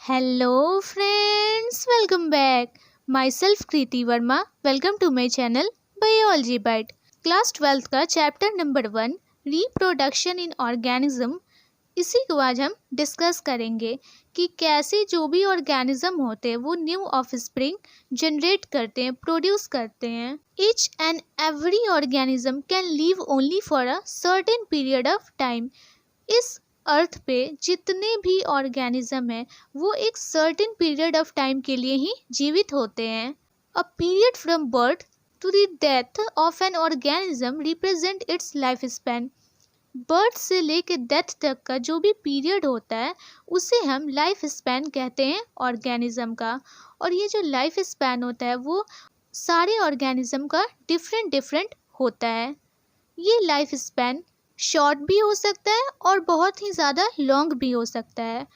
Hello friends, welcome back. Myself Kriti Verma. Welcome to my channel Biology Bite. Class 12th का chapter number 1 reproduction in organism, इसी को आज हम discuss करेंगे कि कैसे जो भी ऑर्गेनिज्म होते हैं वो न्यू ऑफस्प्रिंग जनरेट करते हैं, प्रोड्यूस करते हैं. Each and every organism can live only for a certain period of time. इस अर्थ पे जितने भी ऑर्गेनिज्म है वो एक सर्टेन पीरियड ऑफ टाइम के लिए ही जीवित होते हैं. A period from birth to the death of an organism represent its life span. Birth से लेके डेथ तक का जो भी पीरियड होता है उसे हम लाइफ स्पैन कहते हैं ऑर्गेनिज्म का. और ये जो लाइफ स्पैन होता है वो सारे ऑर्गेनिज्म का डिफरेंट होता है. ये लाइफ स्पैन शॉर्ट भी हो सकता है और बहुत ही ज़्यादा लॉन्ग भी हो सकता है.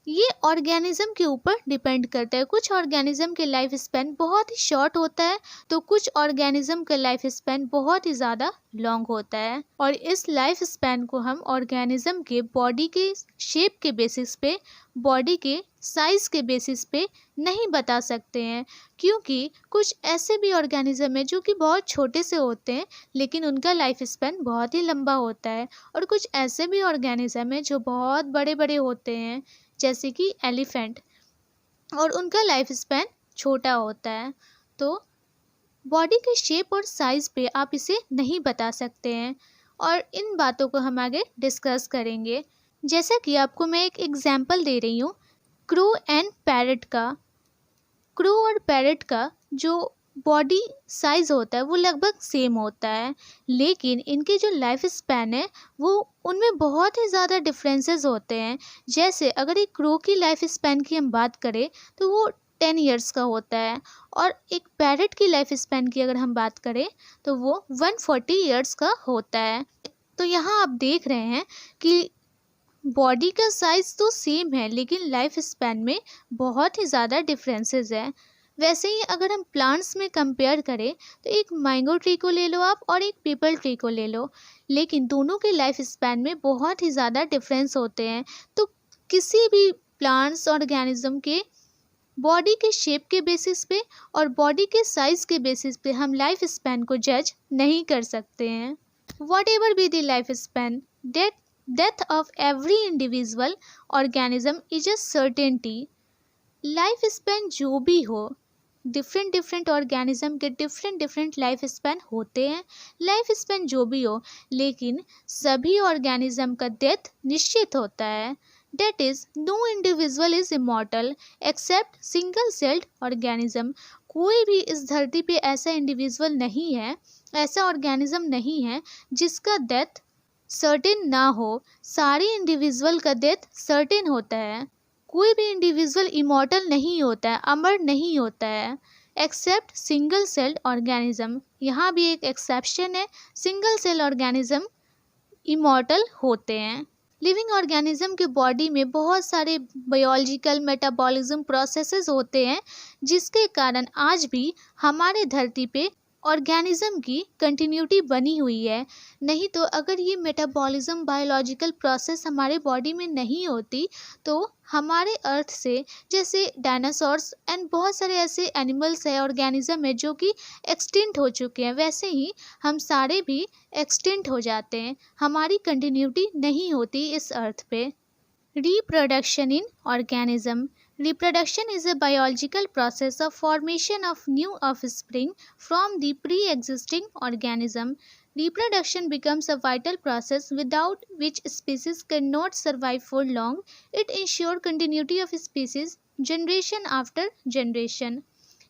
ये ऑर्गेनिज्म के ऊपर डिपेंड करता है. कुछ ऑर्गेनिज्म के लाइफ स्पैन बहुत ही शॉर्ट होता है तो कुछ ऑर्गेनिज्म का लाइफ स्पैन बहुत ही ज़्यादा लॉन्ग होता है. और इस लाइफ स्पैन को हम ऑर्गेनिज्म के बॉडी के शेप के बेसिस पे, बॉडी के साइज के बेसिस पे नहीं बता सकते हैं, क्योंकि कुछ ऐसे भी ऑर्गेनिज्म है जो कि बहुत छोटे से होते हैं लेकिन उनका लाइफ स्पैन बहुत ही लंबा होता है. और कुछ ऐसे भी ऑर्गेनिज्म है जो बहुत बड़े बड़े होते हैं जैसे कि एलिफेंट, और उनका लाइफ स्पैन छोटा होता है. तो बॉडी के शेप और साइज पे आप इसे नहीं बता सकते हैं और इन बातों को हम आगे डिस्कस करेंगे. जैसा कि आपको मैं एक एग्जांपल दे रही हूँ क्रो एंड पैरट का. क्रो और पैरट का जो बॉडी साइज होता है वो लगभग सेम होता है, लेकिन इनके जो लाइफ स्पैन है वो उनमें बहुत ही ज़्यादा डिफरेंसेस होते हैं. जैसे अगर एक क्रो की लाइफ स्पैन की हम बात करें तो वो 10 ईयर्स का होता है, और एक पैरट की लाइफ स्पैन की अगर हम बात करें तो वो 140 ईयर्स का होता है. तो यहाँ आप देख रहे हैं कि बॉडी का साइज तो सेम है लेकिन लाइफ स्पैन में बहुत ही ज़्यादा डिफरेंसेस है. वैसे ही अगर हम प्लांट्स में कंपेयर करें तो एक मैंगो ट्री को ले लो आप और एक पीपल ट्री को ले लो, लेकिन दोनों के लाइफ स्पैन में बहुत ही ज़्यादा डिफरेंस होते हैं. तो किसी भी प्लांट्स ऑर्गेनिज्म के बॉडी के शेप के बेसिस पे और बॉडी के साइज के बेसिस पे हम लाइफ स्पैन को जज नहीं कर सकते हैं. What ever be the life span, death of every individual organism is a certainty. Life span जो भी हो, डिफरेंट ऑर्गेनिज्म के डिफरेंट लाइफ स्पैन होते हैं. लाइफ स्पैन जो भी हो, लेकिन सभी ऑर्गेनिज्म का डेथ निश्चित होता है. Date is no individual is immortal except single celled organism. कोई भी इस धरती पे ऐसा इंडिविजुअल नहीं है, ऐसा ऑर्गेनिज्म नहीं है जिसका डेथ सर्टेन ना हो. सारे इंडिविजुअल का डेथ सर्टेन होता है. कोई भी इंडिविजुअल इमॉर्टल नहीं होता है, अमर नहीं होता है, एक्सेप्ट सिंगल सेल्ड ऑर्गेनिज्म. यहाँ भी एक एक्सेप्शन है, सिंगल सेल ऑर्गेनिज्म इमॉर्टल होते हैं. लिविंग ऑर्गेनिज्म के बॉडी में बहुत सारे बायोलॉजिकल मेटाबॉलिज्म प्रोसेसेस होते हैं जिसके कारण आज भी हमारे धरती पे ऑर्गेनिज्म की कंटिन्यूटी बनी हुई है. नहीं तो अगर ये मेटाबॉलिज्म बायोलॉजिकल प्रोसेस हमारे बॉडी में नहीं होती तो हमारे अर्थ से, जैसे डायनासोर्स एंड बहुत सारे ऐसे एनिमल्स है, ऑर्गेनिज्म है जो कि एक्सटिंक्ट हो चुके हैं, वैसे ही हम सारे भी एक्सटिंक्ट हो जाते हैं. हमारी कंटिन्यूटी नहीं होती इस अर्थ पे. Reproduction in organism. Reproduction is a biological process of formation of new offspring from the pre-existing organism. Reproduction becomes a vital process without which species cannot survive for long. It ensures continuity of species generation after generation.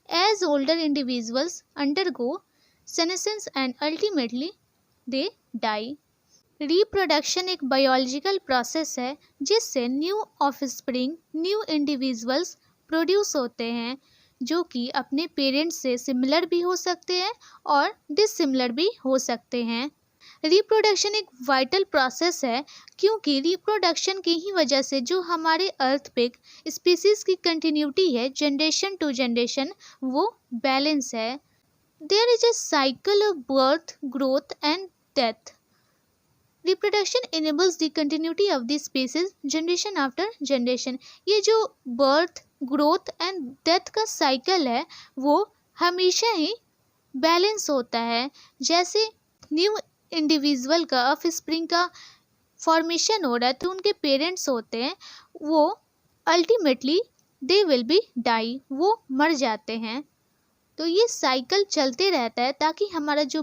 As older individuals undergo senescence and ultimately they die. Reproduction एक biological process है जिससे new offspring, new individuals produce होते हैं जो कि अपने parents से similar भी हो सकते हैं और डिसिमिलर भी हो सकते हैं. रिप्रोडक्शन एक वाइटल प्रोसेस है क्योंकि रिप्रोडक्शन की ही वजह से जो हमारे अर्थ पे स्पीसीज की कंटिन्यूटी है जनरेशन टू जनरेशन वो बैलेंस है. There is a cycle of birth, growth and death. Reproduction enables the continuity of the species generation after generation. ये जो बर्थ, ग्रोथ एंड डेथ का साइकिल है वो हमेशा ही बैलेंस होता है। जैसे न्यू इंडिविजुअल का ऑफस्प्रिंग का फॉर्मेशन हो रहा है तो उनके पेरेंट्स होते हैं वो ultimately they will be die, वो मर जाते हैं। तो ये साइकिल चलते रहता है ताकि हमारा जो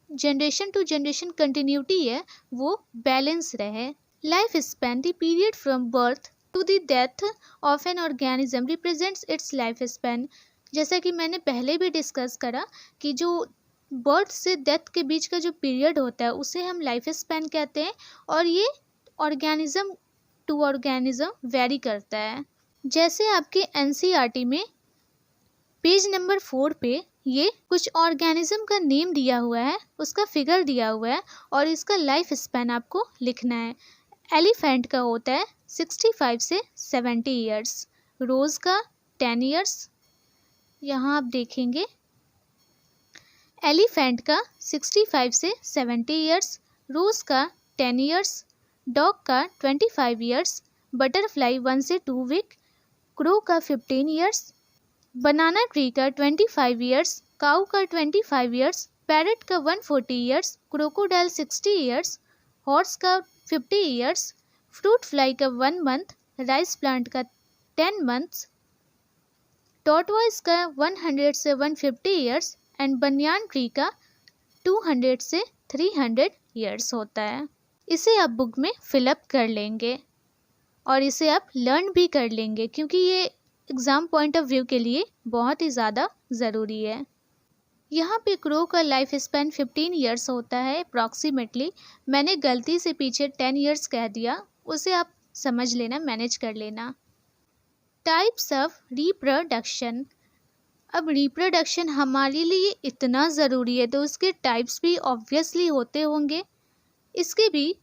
जनरेशन टू जनरेशन कंटिन्यूटी है वो बैलेंस रहे। Life span, the period from birth to the death of an organism represents its life span. जैसा कि मैंने पहले भी डिस्कस करा कि जो बर्थ से डेथ के बीच का जो पीरियड होता है उसे हम लाइफ स्पैन कहते हैं और ये ऑर्गेनिज्म टू ऑर्गेनिज्म वेरी करता है। जैसे आपके एनसीईआरटी में पेज नंबर 4 पे ये कुछ ऑर्गेनिज्म का नेम दिया हुआ है, उसका फिगर दिया हुआ है और इसका लाइफ स्पैन आपको लिखना है। एलिफेंट का होता है 65 से 70 ईयर्स, रोज़ का 10 ईयर्स, यहाँ आप देखेंगे एलिफेंट का 65 से 70 ईयर्स, रोज़ का 10 ईयर्स, डॉग का 25 ईयर्स, बटरफ्लाई 1 से 2 वीक, क्रो का 15 ईयर्स, बनाना ट्री का 25 ईयर्स, काऊ का 25 ईयर्स, पैरट का 140 ईयर्स, क्रोकोडाइल 60 ईयर्स, हॉर्स का 50 ईयर्स, फ्रूट फ्लाई का 1 मंथ, राइस प्लांट का 10 मंथ्स, टॉर्टवाइज का 100 से 150 ईयर्स एंड बनियान ट्री का 200 से 300 ईयर्स होता है। इसे आप बुक में फिलअप कर लेंगे और इसे आप लर्न भी कर लेंगे क्योंकि ये एग्ज़ाम पॉइंट ऑफ व्यू के लिए बहुत ही ज़्यादा ज़रूरी है। यहाँ पे क्रो का लाइफ स्पैन 15 ईयर्स होता है अप्रॉक्सीमेटली। मैंने गलती से पीछे 10 ईयर्स कह दिया, उसे आप समझ लेना, मैनेज कर लेना। Types of reproduction. अब रिप्रोडक्शन हमारे लिए इतना ज़रूरी है तो उसके टाइप्स भी ऑब्वियसली होते होंगे। इसके भी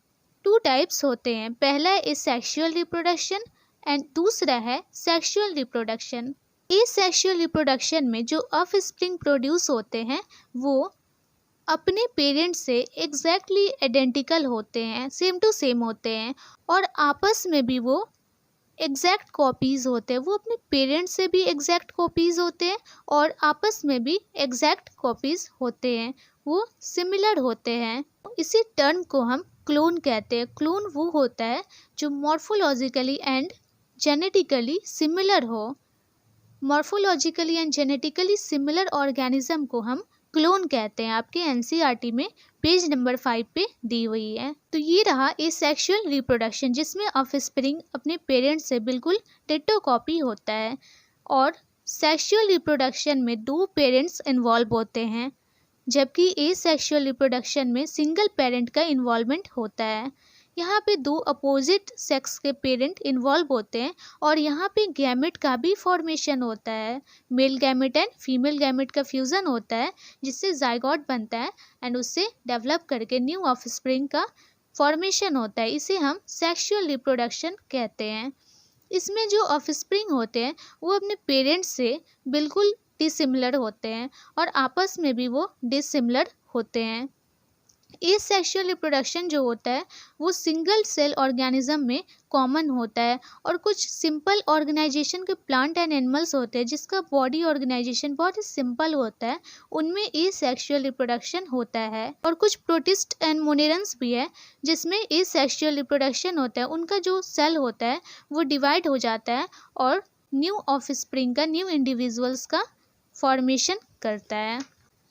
2 टाइप्स होते हैं, पहला है सेक्सुअल रिप्रोडक्शन एंड दूसरा है सेक्सुअल रिप्रोडक्शन। एसेक्सुअल रिप्रोडक्शन में जो ऑफस्प्रिंग प्रोड्यूस होते हैं वो अपने पेरेंट्स से एग्जैक्टली आइडेंटिकल होते हैं, सेम टू सेम होते हैं और आपस में भी वो एग्जैक्ट कॉपीज़ होते हैं। वो अपने पेरेंट्स से भी एग्जैक्ट कॉपीज़ होते हैं और आपस में भी एग्जैक्ट कॉपीज़ होते हैं, वो सिमिलर होते हैं। इसी टर्म को हम क्लोन कहते हैं। क्लोन वो होता है जो मॉर्फोलॉजिकली एंड जेनेटिकली सिमिलर हो। Morphologically and genetically similar organism को हम क्लोन कहते हैं। आपके एनसीईआरटी में पेज नंबर 5 पे दी हुई है। तो ये रहा एसेक्सुअल रिप्रोडक्शन जिसमें ऑफस्प्रिंग अपने पेरेंट्स से बिल्कुल डिट्टो कॉपी होता है। और सेक्सुअल रिप्रोडक्शन में 2 पेरेंट्स इन्वॉल्व होते हैं जबकि एसेक्सुअल रिप्रोडक्शन में सिंगल पेरेंट का इन्वॉल्वमेंट होता है। यहाँ पे 2 अपोजिट सेक्स के पेरेंट इन्वॉल्व होते हैं और यहाँ पे गैमेट का भी फॉर्मेशन होता है। Male gamete and female gamete का फ्यूज़न होता है जिससे जाइगोट बनता है एंड उससे डेवलप करके न्यू ऑफस्प्रिंग का फॉर्मेशन होता है। इसे हम सेक्सुअल रिप्रोडक्शन कहते हैं। इसमें जो ऑफस्प्रिंग होते हैं वो अपने पेरेंट्स से बिल्कुल डिसिमिलर होते हैं और आपस में भी वो डिसिमिलर होते हैं। एसेक्सुअल रिप्रोडक्शन जो होता है वो सिंगल सेल ऑर्गेनिज्म में कॉमन होता है और कुछ सिंपल ऑर्गेनाइजेशन के प्लांट एंड एनिमल्स होते हैं जिसका बॉडी ऑर्गेनाइजेशन बहुत ही सिंपल होता है, उनमें एसेक्सुअल रिप्रोडक्शन होता है। और कुछ प्रोटिस्ट एंड मोनेरन्स भी है जिसमें एसेक्सुअल रिप्रोडक्शन होता है, उनका जो सेल होता है वो डिवाइड हो जाता है और न्यू ऑफस्प्रिंग का, न्यू इंडिविजुअल्स का फॉर्मेशन करता है।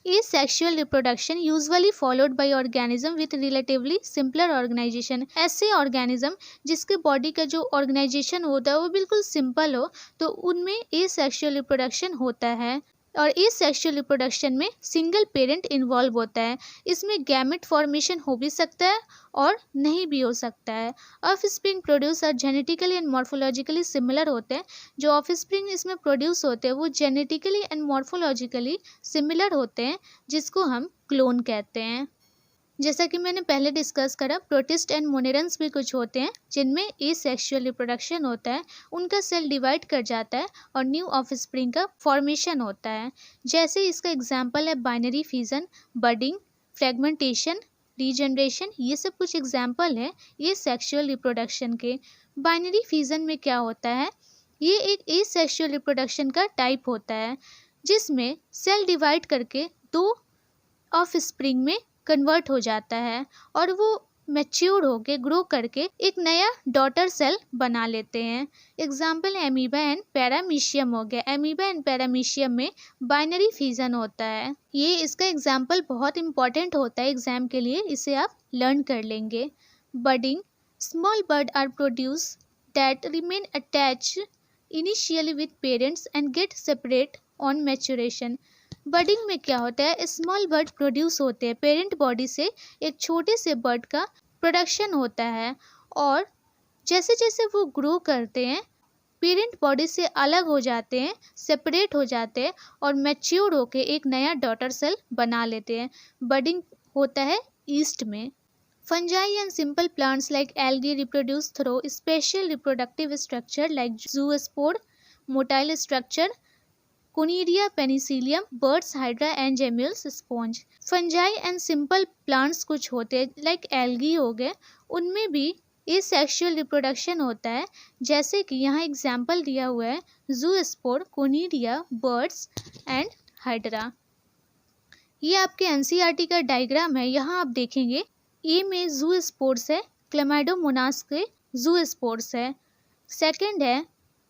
Asexual reproduction usually followed by organism with relatively simpler organization। ऐसे ऑर्गेनिज्म जिसके बॉडी का जो ऑर्गेनाइजेशन होता है वो बिल्कुल सिंपल हो तो उनमें एसेक्सुअल रिप्रोडक्शन होता है। और एसेक्सुअल रिप्रोडक्शन में सिंगल पेरेंट इन्वॉल्व होता है। इसमें गैमेट फॉर्मेशन हो भी सकता है और नहीं भी हो सकता है। ऑफस्प्रिंग प्रोड्यूस और जेनेटिकली एंड मॉर्फोलॉजिकली सिमिलर होते हैं। जो ऑफस्प्रिंग इसमें प्रोड्यूस होते हैं वो जेनेटिकली एंड मॉर्फोलॉजिकली सिमिलर होते हैं जिसको हम क्लोन कहते हैं। जैसा कि मैंने पहले डिस्कस करा, प्रोटिस्ट एंड मोनेरन्स भी कुछ होते हैं जिनमें एसेक्सुअल रिप्रोडक्शन होता है, उनका सेल डिवाइड कर जाता है और न्यू ऑफस्प्रिंग का फॉर्मेशन होता है। जैसे इसका एग्जांपल है binary fission, budding, fragmentation, regeneration, ये सब कुछ एग्जाम्पल है ये सेक्सुअल रिप्रोडक्शन के। बाइनरी फिजन में क्या होता है, ये एक एसेक्सुअल रिप्रोडक्शन का टाइप होता है जिसमें सेल डिवाइड करके दो ऑफ स्प्रिंग में कन्वर्ट हो जाता है और वो मैच्योर होके ग्रो करके एक नया डॉटर सेल बना लेते हैं। एग्जाम्पल एमीबा एंड पैरामीशियम हो गया। एमीबा एंड पैरामीशियम में बाइनरी फिजन होता है। ये इसका एग्जाम्पल बहुत इंपॉर्टेंट होता है एग्जाम के लिए, इसे आप लर्न कर लेंगे। Budding, small bird are produce that remain attach initially with parents and get separate on maturation. Budding में क्या होता है, स्मॉल बर्ड प्रोड्यूस होते हैं, पेरेंट बॉडी से एक छोटे से बर्ड का प्रोडक्शन होता है और जैसे जैसे वो ग्रो करते हैं पेरेंट बॉडी से अलग हो जाते हैं, सेपरेट हो जाते हैं और मैच्योर होके एक नया डॉटर सेल बना लेते हैं। बडिंग होता है ईस्ट में। Fungi and simple plants like algae reproduce through special reproductive structure like zoospore, motile structure, conidia, penicillium, buds, hydra and gemmules sponge. Fungi and simple plants कुछ होते हैं लाइक एल्गी हो गए, उनमें भी एसेक्सुअल रिप्रोडक्शन होता है, जैसे कि यहाँ एग्जाम्पल दिया हुआ है ज़ूस्पोर, कोनिडिया, बर्ड्स एंड हाइड्रा। ये आपके एनसीईआरटी का डायग्राम है, यहाँ आप देखेंगे ए में ज़ूस्पोर्स है, क्लेमाइडोमोनास के ज़ूस्पोर्स है, सेकंड है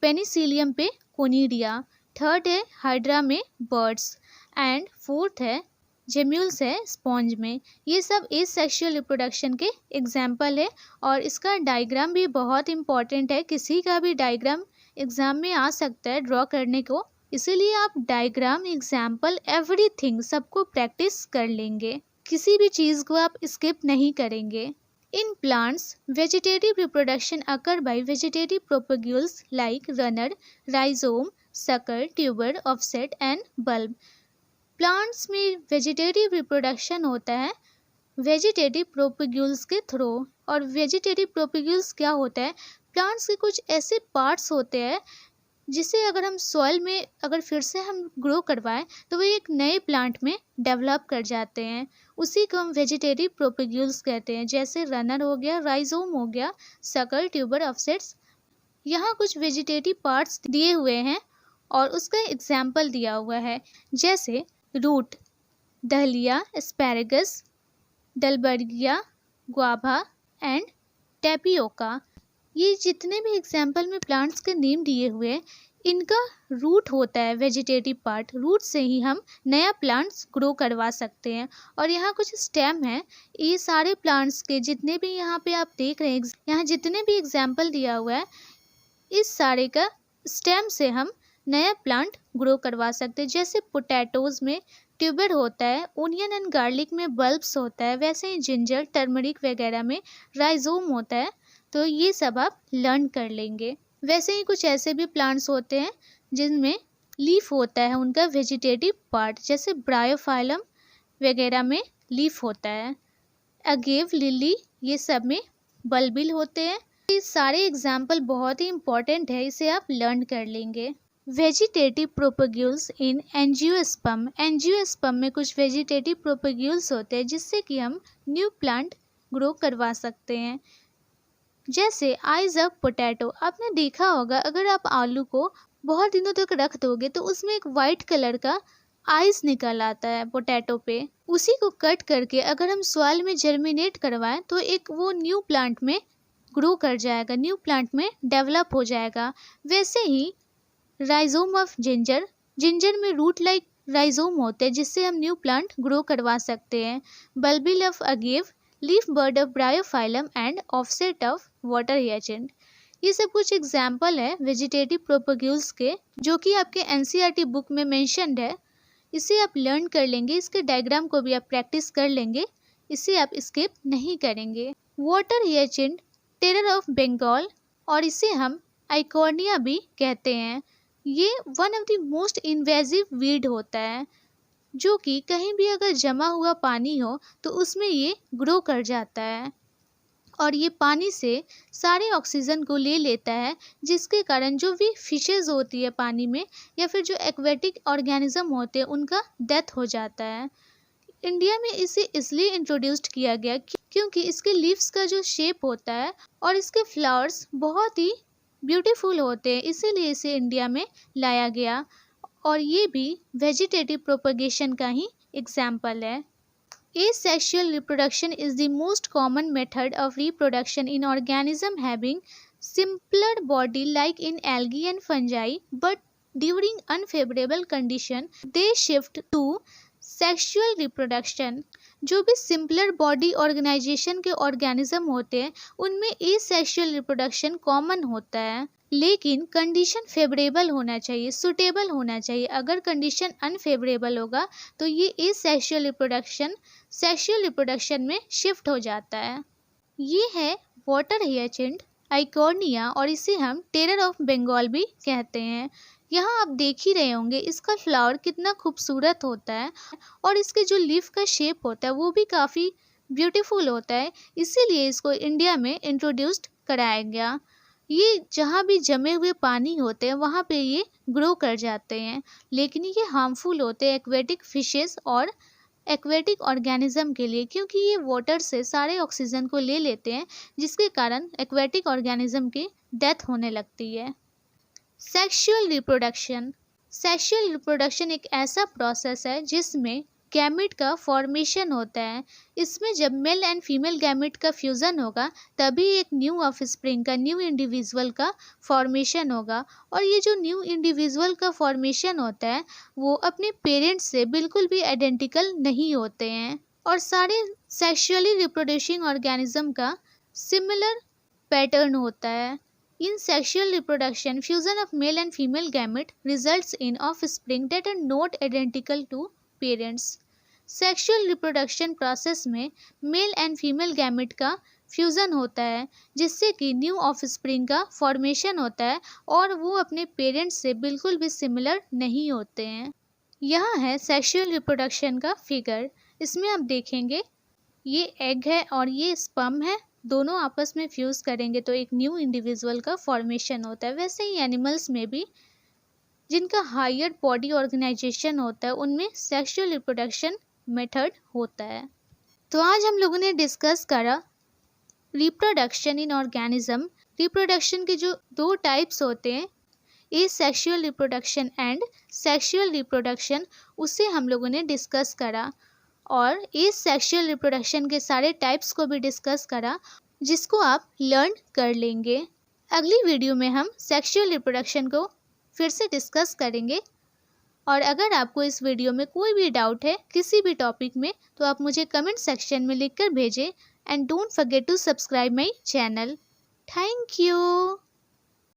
पेनिसिलियम पे कोनिडिया, थर्ड है हाइड्रा में बर्ड्स एंड फोर्थ है जेम्यूल्स है स्पॉन्ज में। ये सब एसेक्सुअल रिप्रोडक्शन के एग्जाम्पल है और इसका डायग्राम भी बहुत इंपॉर्टेंट है। किसी का भी डायग्राम एग्जाम में आ सकता है ड्रॉ करने को, इसीलिए आप डायग्राम, एग्जाम्पल, एवरीथिंग सबको प्रैक्टिस कर लेंगे, किसी भी चीज़ को आप स्किप नहीं करेंगे। In plants, vegetative reproduction occur by vegetative propagules like runner, rhizome, sucker, tuber, offset and bulb. Plants में vegetative reproduction होता है vegetative propagules के थ्रू। और vegetative propagules क्या होता है, plants के कुछ ऐसे parts होते हैं जिसे अगर हम सॉइल में अगर फिर से हम ग्रो करवाएं तो वो एक नए प्लांट में डेवलप कर जाते हैं, उसी को हम वेजिटेटिव प्रोपेग्यूल्स कहते हैं। जैसे रनर हो गया, राइजोम हो गया, सकर, ट्यूबर, ऑफसेट्स। यहाँ कुछ वेजिटेटिव पार्ट्स दिए हुए हैं और उसका एग्जाम्पल दिया हुआ है, जैसे root, dahlia, asparagus, dalbergia, guava and tapioca. ये जितने भी एग्जाम्पल में प्लांट्स के नेम दिए हुए हैं, इनका रूट होता है वेजिटेटिव पार्ट, रूट से ही हम नया प्लांट्स ग्रो करवा सकते हैं। और यहाँ कुछ स्टेम है, ये सारे प्लांट्स के जितने भी यहाँ पे आप देख रहे हैं, यहाँ जितने भी एग्जाम्पल दिया हुआ है, इस सारे का स्टेम से हम नया प्लांट ग्रो करवा सकते हैं। जैसे पोटैटोज में ट्यूबर होता है, ओनियन एंड गार्लिक में बल्ब्स होता है, वैसे ही जिंजर, टर्मरिक वगैरह में राइजोम होता है। तो ये सब आप लर्न कर लेंगे। वैसे ही कुछ ऐसे भी प्लांट्स होते हैं जिनमें लीफ होता है उनका वेजिटेटिव पार्ट, जैसे ब्रायोफाइलम वगैरह में लीफ होता है, अगेव, लिली, ये सब में बल्बिल होते हैं। ये सारे एग्जाम्पल बहुत ही इंपॉर्टेंट है, इसे आप लर्न कर लेंगे। Vegetative propagules in angiosperm. Angiosperm में कुछ वेजिटेटिव प्रोपेग्यूल्स होते हैं जिससे कि हम न्यू प्लांट ग्रो करवा सकते हैं। जैसे आइज ऑफ पोटैटो, आपने देखा होगा अगर आप आलू को बहुत दिनों तक रख दोगे तो उसमें एक वाइट कलर का आइस निकल आता है पोटैटो पे। उसी को कट करके अगर हम सॉइल में जर्मिनेट करवाएं तो एक वो न्यू प्लांट में ग्रो कर जाएगा, न्यू प्लांट में डेवलप हो जाएगा। वैसे ही राइजोम ऑफ जिंजर, जिंजर में रूट लाइक राइजोम होते हैं जिससे हम न्यू प्लांट ग्रो करवा सकते हैं। Bulbil of agave, leaf bud of bryophyllum and offset of water hyacinth. ये सब कुछ एग्जाम्पल है वेजिटेटिव प्रोपेग्यूल्स के, जो कि आपके एनसीईआरटी बुक में मेंशन्ड है। इसे आप लर्न कर लेंगे, इसके डायग्राम को भी आप प्रैक्टिस कर लेंगे, इसे आप स्किप नहीं करेंगे। वाटर हियाचिंथ, टेरर ऑफ बंगाल, और इसे हम आइकॉर्निया भी कहते हैं। ये one of the most invasive weed होता है, जो कि कहीं भी अगर जमा हुआ पानी हो तो उसमें ये ग्रो कर जाता है और ये पानी से सारे ऑक्सीजन को ले लेता है, जिसके कारण जो भी फिशेज होती है पानी में या फिर जो एक्वेटिक ऑर्गेनिज्म होते हैं उनका डेथ हो जाता है। इंडिया में इसे इसलिए इंट्रोड्यूस्ड किया गया क्योंकि इसके लीव्स का जो शेप होता है और इसके फ्लावर्स बहुत ही ब्यूटीफुल होते हैं, इसीलिए इसे इंडिया में लाया गया। और ये भी वेजिटेटिव प्रोपगेशन का ही एग्जाम्पल है। Asexual reproduction is the most common method of reproduction in organism having simpler body like in algae and fungi, but during unfavorable condition they shift to sexual reproduction। जो भी simpler body organisation के organism होते हैं उनमें asexual reproduction common होता है, लेकिन condition favourable होना चाहिए, सुटेबल होना चाहिए। अगर कंडीशन अनफेवरेबल होगा तो ये एसेक्सुअल रिप्रोडक्शन सेक्सुअल रिप्रोडक्शन में शिफ्ट हो जाता है। ये है वाटर हियाचिंथ आइकोर्निया और इसे हम टेरर ऑफ बंगाल भी कहते हैं। यहाँ आप देख ही रहे होंगे इसका फ्लावर कितना खूबसूरत होता है और इसके जो लीफ का शेप होता है वो भी काफ़ी ब्यूटीफुल होता है, इसीलिए इसको इंडिया में इंट्रोड्यूस्ड कराया गया। ये जहाँ भी जमे हुए पानी होते हैं वहाँ पे ये ग्रो कर जाते हैं, लेकिन ये हार्मफुल होते हैं एक्वेटिक फिशेस और एक्वेटिक ऑर्गेनिज्म के लिए, क्योंकि ये वाटर से सारे ऑक्सीजन को ले लेते हैं, जिसके कारण एक्वेटिक ऑर्गेनिज्म की डेथ होने लगती है। सेक्सुअल रिप्रोडक्शन एक ऐसा प्रोसेस है जिसमें गैमेट का फॉर्मेशन होता है। इसमें जब मेल एंड फीमेल गैमेट का फ्यूज़न होगा तभी एक न्यू ऑफस्प्रिंग का, न्यू इंडिविजुअल का फॉर्मेशन होगा। और ये जो न्यू इंडिविजुअल का फॉर्मेशन होता है वो अपने पेरेंट्स से बिल्कुल भी आइडेंटिकल नहीं होते हैं। और सारे सेक्सुअली रिप्रोड्यूसिंग ऑर्गेनिज्म का सिमिलर पैटर्न होता है। In sexual reproduction, fusion of male and female gamete results in offspring that are not identical to parents. Sexual reproduction process में मेल एंड फीमेल गैमेट का फ्यूज़न होता है जिससे कि new offspring का फॉर्मेशन होता है और वो अपने पेरेंट्स से बिल्कुल भी सिमिलर नहीं होते हैं। यहाँ है सेक्सुअल रिप्रोडक्शन का फिगर। इसमें आप देखेंगे ये एग है और ये स्पर्म है, दोनों आपस में फ्यूज़ करेंगे तो एक न्यू इंडिविजुअल का फॉर्मेशन होता है। वैसे ही एनिमल्स में भी जिनका हायर बॉडी ऑर्गेनाइजेशन होता है उनमें सेक्सुअल रिप्रोडक्शन मेथड होता है। तो आज हम लोगों ने डिस्कस करा रिप्रोडक्शन इन ऑर्गेनिज्म। रिप्रोडक्शन के जो दो टाइप्स होते हैं, asexual reproduction and sexual reproduction, उसे हम लोगों ने डिस्कस करा। और एसेक्सुअल रिप्रोडक्शन के सारे टाइप्स को भी डिस्कस करा जिसको आप लर्न कर लेंगे। अगली वीडियो में हम सेक्सुअल रिप्रोडक्शन को फिर से डिस्कस करेंगे। और अगर आपको इस वीडियो में कोई भी डाउट है किसी भी टॉपिक में तो आप मुझे कमेंट सेक्शन में लिखकर भेजें। And don't forget to subscribe my channel. Thank you.